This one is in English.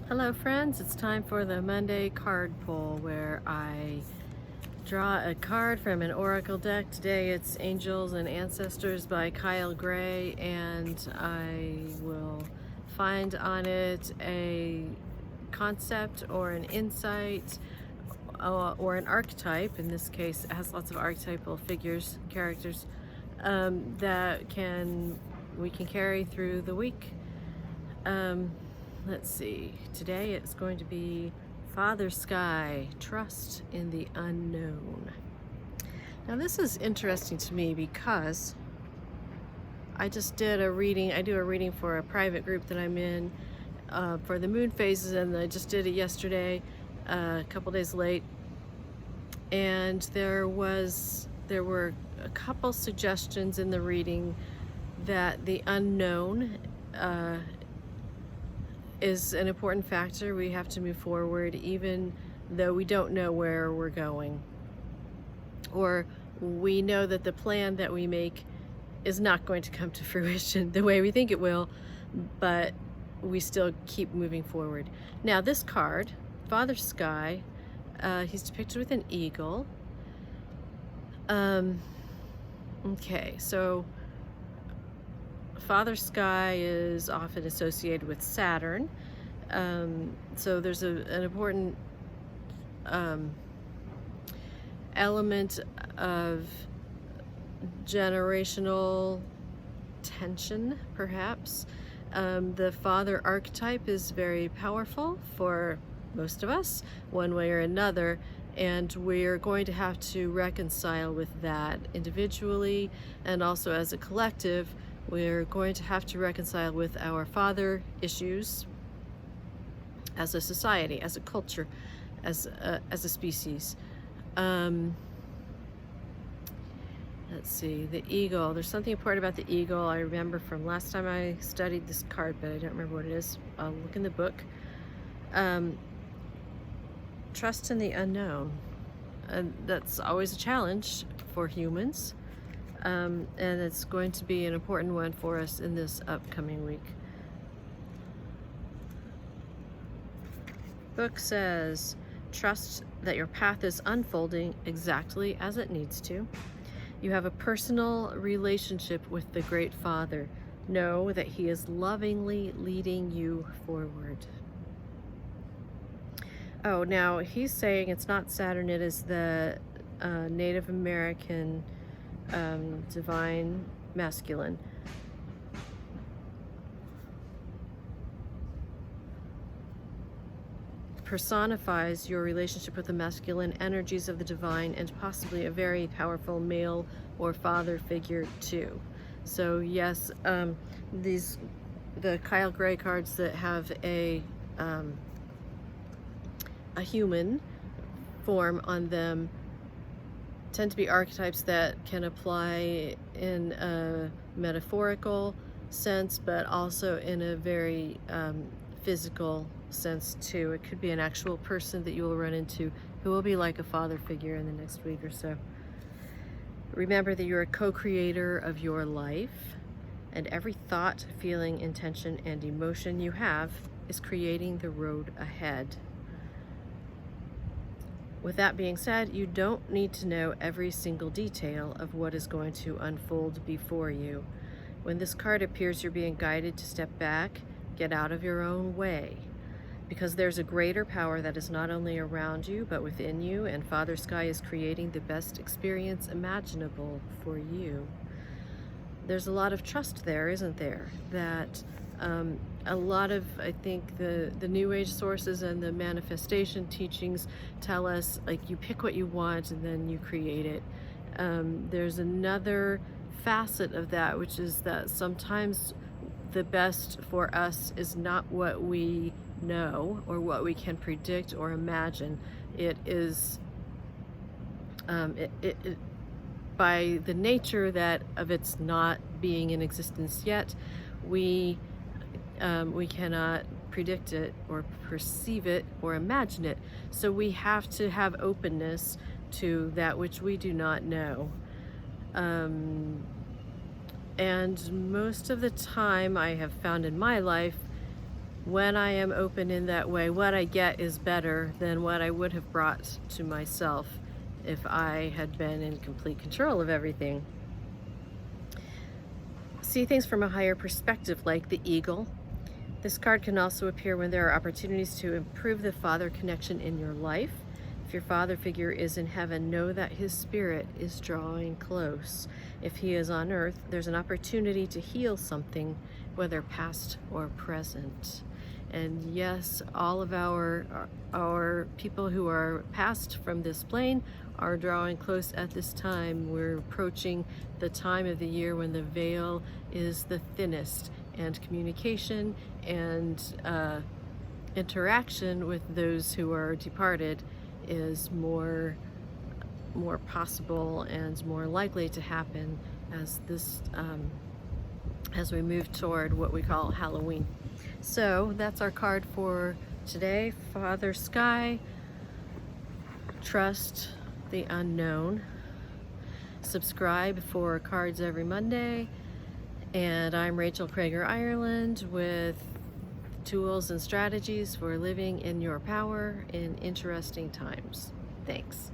Hello friends, it's time for the Monday card pull where I draw a card from an oracle deck. Today it's Angels and Ancestors by Kyle Gray, and I will find on it a concept or an insight or an archetype. In this case it has lots of archetypal figures, characters that we can carry through the week. Let's see, today it's going to be Father Sky, Trust in the Unknown. Now this is interesting to me because I just did a reading. I do a reading for a private group that I'm in for the moon phases, and I just did it yesterday, a couple days late, and there were a couple suggestions in the reading that the unknown is an important factor. We have to move forward even though we don't know where we're going, or we know that the plan that we make is not going to come to fruition the way we think it will, but we still keep moving forward. Now this card, Father Sky, he's depicted with an eagle. Okay, so Father Sky is often associated with Saturn, so there's an important element of generational tension, perhaps. The father archetype is very powerful for most of us, one way or another, and we're going to have to reconcile with that individually and also as a collective. We're going to have to reconcile with our father issues as a society, as a culture, as a species. Let's see, the eagle. There's something important about the eagle I remember from last time I studied this card, but I don't remember what it is. I'll look in the book. Trust in the unknown. And that's always a challenge for humans. And it's going to be an important one for us in this upcoming week. Book says, trust that your path is unfolding exactly as it needs to. You have a personal relationship with the Great Father. Know that He is lovingly leading you forward. Oh, now he's saying it's not Saturn, it is the Native American divine masculine. Personifies your relationship with the masculine energies of the divine, and possibly a very powerful male or father figure too. So yes, the Kyle Gray cards that have a human form on them tend to be archetypes that can apply in a metaphorical sense, but also in a very physical sense too. It could be an actual person that you will run into who will be like a father figure in the next week or so. Remember that you're a co-creator of your life, and every thought, feeling, intention, and emotion you have is creating the road ahead. With that being said, you don't need to know every single detail of what is going to unfold before you. When this card appears, you're being guided to step back, get out of your own way, because there's a greater power that is not only around you, but within you, and Father Sky is creating the best experience imaginable for you. There's a lot of trust there, isn't there? That a lot of, I think, the New Age sources and the manifestation teachings tell us, like, you pick what you want and then you create it. There's another facet of that, which is that sometimes the best for us is not what we know or what we can predict or imagine. It is by the nature that of its not being in existence yet, we cannot predict it or perceive it or imagine it. So we have to have openness to that which we do not know. And most of the time I have found in my life, when I am open in that way, what I get is better than what I would have brought to myself if I had been in complete control of everything. See things from a higher perspective, like the eagle. This card can also appear when there are opportunities to improve the father connection in your life. If your father figure is in heaven, know that his spirit is drawing close. If he is on earth, there's an opportunity to heal something, whether past or present. And yes, all of our people who are passed from this plane are drawing close at this time. We're approaching the time of the year when the veil is the thinnest, and communication and interaction with those who are departed is more possible and more likely to happen as as we move toward what we call Halloween. So that's our card for today. Father Sky, trust the unknown. Subscribe for cards every Monday. And I'm Rachel Prager Ireland with tools and strategies for living in your power in interesting times. Thanks.